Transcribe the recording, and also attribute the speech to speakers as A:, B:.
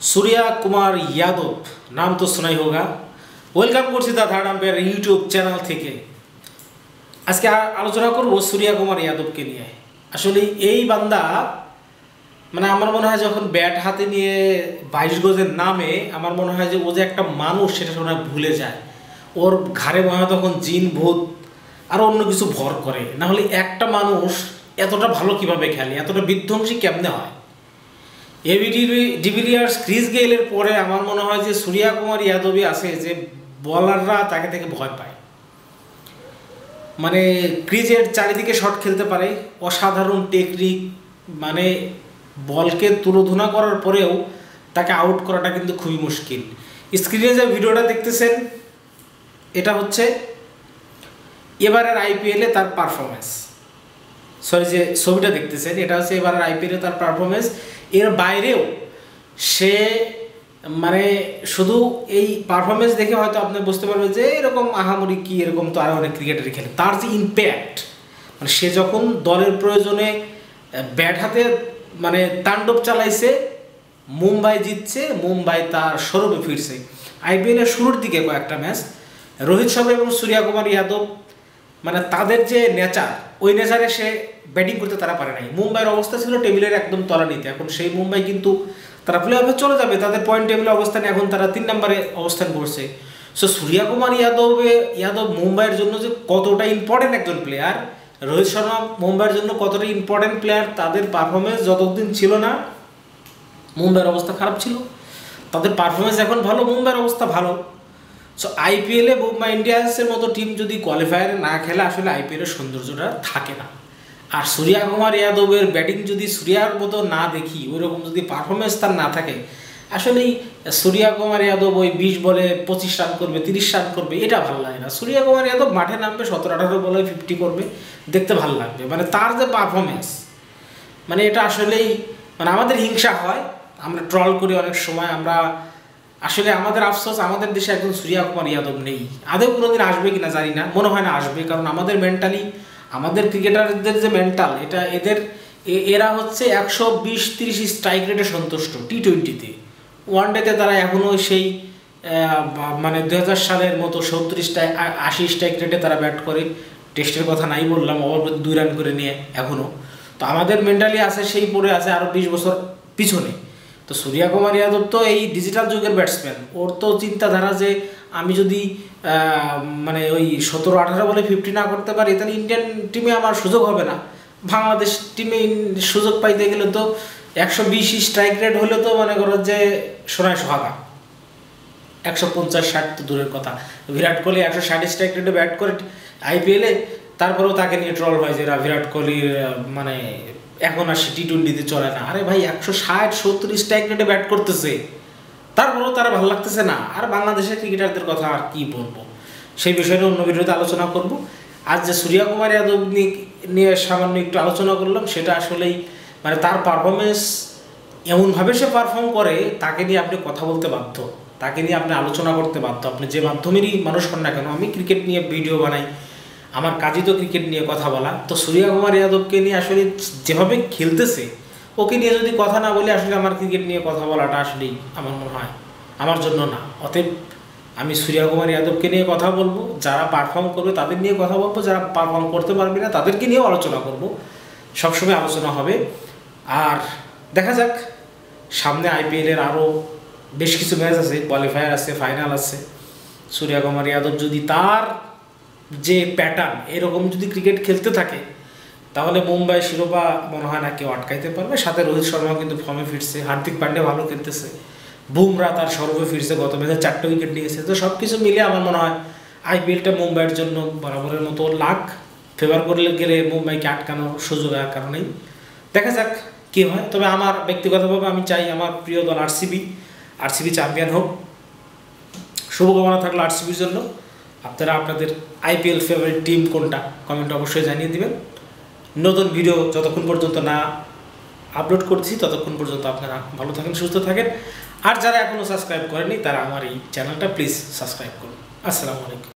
A: सूर्या कुमार यादव नाम तो सुना ही होगा। वेलकाम करছি দা থার্ড আম্পায়ার ইউটিউব চ্যানেল থেকে। আজকে আলোচনা করব सूर्या कुमार यादवকে নিয়ে। আসলে এই বান্দা মানে আমার মনে হয় যখন ব্যাট হাতে নিয়ে 22 গজের নামে আমার মনে হয় যে ও যে একটা মানুষ সেটা সবাই ভুলে যায়। ওর ঘাড়ে মনে হয় তখন জিন ভূত আর অন্য কিছু ভর করে, না হলে একটা মানুষ এতটা ভালো কিভাবে খেলে, এতটা বিধ্বংসী কেমনে হয়। এবি ডিভিলিয়ার্স ক্রিস গেইলের পরে আমার মনে হয় যে सूर्या कुमार यादवই আছে যে বলাররা তাকে থেকে ভয় পায়। মানে ক্রিজের চারিদিকে শট খেলতে পারে, অসাধারণ টেকনিক, মানে বলকে তুলোধুনা করার পরেও তাকে আউট করাটা কিন্তু খুবই মুশকিল। স্ক্রিনে যে ভিডিওটা দেখতেছেন এটা হচ্ছে এবারের আইপিএলে তার পারফরমেন্স। সরি, যে ছবিটা দেখতেছেন এটা হচ্ছে এবারের আইপিএলে তার পারফরমেন্স। এর বাইরেও সে মানে শুধু এই পারফরমেন্স দেখে হয়তো আপনি বুঝতে পারবেন যে এরকম আহামরি কি, এরকম তো আরও অনেক ক্রিকেটারই খেলে। তার যে ইম্প্যাক্ট, মানে সে যখন দলের প্রয়োজনে ব্যাট হাতে মানে তাণ্ডব চালাইছে, মুম্বাই জিতছে, মুম্বাই তার সৌরভে ফিরছে। আইপিএলের শুরুর দিকে কয়েকটা ম্যাচ রোহিত শর্মা এবং सूर्या कुमार यादव মানে তাদের যে নেচার, ওই নেচারে সে ব্যাটিং করতে তারা পারে নাই। মুম্বাইয়ের অবস্থা ছিল টেবিলের একদম তলানিতে, এখন সেই মুম্বাই কিন্তু তারা প্লে অফে চলে যাবে, তাদের পয়েন্ট টেবিলের অবস্থানে এখন তারা 3 নম্বরে অবস্থান করছে। সো सूर्या कुमार यादव মুম্বাইয়ের জন্য যে কতটা ইম্পর্টেন্ট একজন প্লেয়ার, রোহিত শর্মা মুম্বাইয়ের জন্য কতটা ইম্পর্টেন্ট প্লেয়ার, তাদের পারফরমেন্স যতদিন ছিল না মুম্বাইয়ের অবস্থা খারাপ ছিল, তাদের পারফরমেন্স এখন ভালো, মুম্বাইয়ের অবস্থা ভালো। সো আইপিএলে মুম্বাই ইন্ডিয়ান্সের মতো টিম যদি কোয়ালিফায়ারে না খেলে আসলে আইপিএলের সৌন্দর্যটা থাকে না। আর सूर्या कुमार यादवेর ব্যাটিং যদি सूर्याর মতো না দেখি, ওইরকম যদি পারফরমেন্স তার না থাকে, আসলেই सूर्या कुमार यादव ওই 20 বলে 25 রান করবে, 30 রান করবে, এটা ভালো লাগে না। सूर्या कुमार यादव মাঠে নামবে 17-18 বলে 50 করবে, দেখতে ভালো লাগবে। মানে তার যে পারফরমেন্স, মানে এটা আসলেই মানে আমাদের হিংসা হয়, আমরা ট্রল করি অনেক সময়। আমরা আসলে আমাদের আফসোস আমাদের দেশে একজন सूर्या कुमार यादव নেই। আদৌ কোনোদিন আসবে কিনা জানি না, মনে হয় না আসবে, কারণ আমাদের মেন্টালি, আমাদের ক্রিকেটারদের যে মেন্টাল, এটা এরা হচ্ছে 120-30 স্ট্রাইক রেটে সন্তুষ্ট টি-20-তে। ওয়ানডেতে তারা এখনও সেই মানে 2000 সালের মতো 70-80 স্ট্রাইক রেটে তারা ব্যাট করে। টেস্টের কথা নাই বললাম, ওভার প্রতি 2 রান করে নিয়ে এখনও। তো আমাদের মেন্টালি আছে সেই পড়ে আছে আরও 20 বছর পিছনে। তো सूर्या कुमार यादव তো এই ডিজিটাল যুগের ব্যাটসম্যান, ওর তো চিন্তাধারা যে আমি যদি মানে ওই 17-18 বলে 50 না করতে পারি তাহলে ইন্ডিয়ান টিমে আমার সুযোগ হবে না। বাংলাদেশ টিমে সুযোগ পাইতে গেলে তো 120 স্ট্রাইক রেট হলে তো মনে করো যে সোনায় সোহাগা। 150-60 তো দূরের কথা, বিরাট কোহলি 160 স্ট্রাইক রেটে ব্যাট করে আইপিএলে, তারপরেও তাকে নিয়ে ট্রল হয় যে বিরাট কোহলির মানে এখন আর সে টি-20-তে চলে না। আরে ভাই 160-70 স্ট্রাইক রেটে ব্যাট করতেছে, তারপরেও তারা ভালো লাগতেছে না। আর বাংলাদেশের ক্রিকেটারদের কথা আর কি বলবো, সেই বিষয়টা অন্য ভিডিওতে আলোচনা করব। আজ যে सूर्या कुमार यादव নিয়ে সামান্য একটু আলোচনা করলাম, সেটা আসলেই মানে তার পারফরমেন্স এমনভাবে সে পারফর্ম করে, তাকে নিয়ে আপনি কথা বলতে বাধ্য, তাকে নিয়ে আপনি আলোচনা করতে বাধ্য, আপনি যে মাধ্যমেরই মানুষ হন না কেন। আমি ক্রিকেট নিয়ে ভিডিও বানাই, আমার কাজই তো ক্রিকেট নিয়ে কথা বলা। তো सूर्या कुमार यादवকে নিয়ে আসলে যেভাবে খেলতেছে, ওকে নিয়ে যদি কথা না বলি আসলে আমার ক্রিকেট নিয়ে কথা বলাটা আসলেই আমার মনে হয় আমার জন্য না। অতএব আমি सूर्या कुमार यादवকে নিয়ে কথা বলবো, যারা পারফর্ম করবে তাদের নিয়ে কথা বলবো, যারা পারফর্ম করতে পারবে না তাদেরকে নিয়েও আলোচনা করব, সবসময় আলোচনা হবে। আর দেখা যাক, সামনে আইপিএলের আরও বেশ কিছু ম্যাচ আছে, কোয়ালিফায়ার আছে, ফাইনাল আছে। सूर्या कुमार यादव যদি তার যে প্যাটার্ন এরকম যদি ক্রিকেট খেলতে থাকে, তাহলে মুম্বাই শিরোপা মনে হয় না কেউ আটকাইতে পারবে। সাথে রোহিত শর্মা কিন্তু ফর্মে ফিরছে, হার্দিক পান্ডে ভালো খেলতেছে, বুমরা তার সর্বে ফিরছে, গত ম্যাচে 4টে উইকেট নিয়েছে। তো সব কিছু মিলে আমার মনে হয় আইপিএলটা মুম্বাইয়ের জন্য বরাবরের মতো লাক ফেভার করলে গেলে মুম্বাইকে আটকানোর সুযোগ আর কারণেই। দেখা যাক কী হয়। তবে আমার ব্যক্তিগতভাবে আমি চাই আমার প্রিয় দল আরসিবি চ্যাম্পিয়ন হোক। শুভকামনা থাকলো আরসিবির জন্য। আপনারা আপনাদের আইপিএল ফেভারিট টিম কোনটা কমেন্ট অবশ্যই জানিয়ে দিবেন। নতুন ভিডিও যতক্ষণ পর্যন্ত না আপলোড করছি ততক্ষণ পর্যন্ত আপনারা ভালো থাকেন, সুস্থ থাকেন। আর যারা এখনও সাবস্ক্রাইব করেনি তারা আমার এই চ্যানেলটা প্লিজ সাবস্ক্রাইব করুন। আসসালামু আলাইকুম।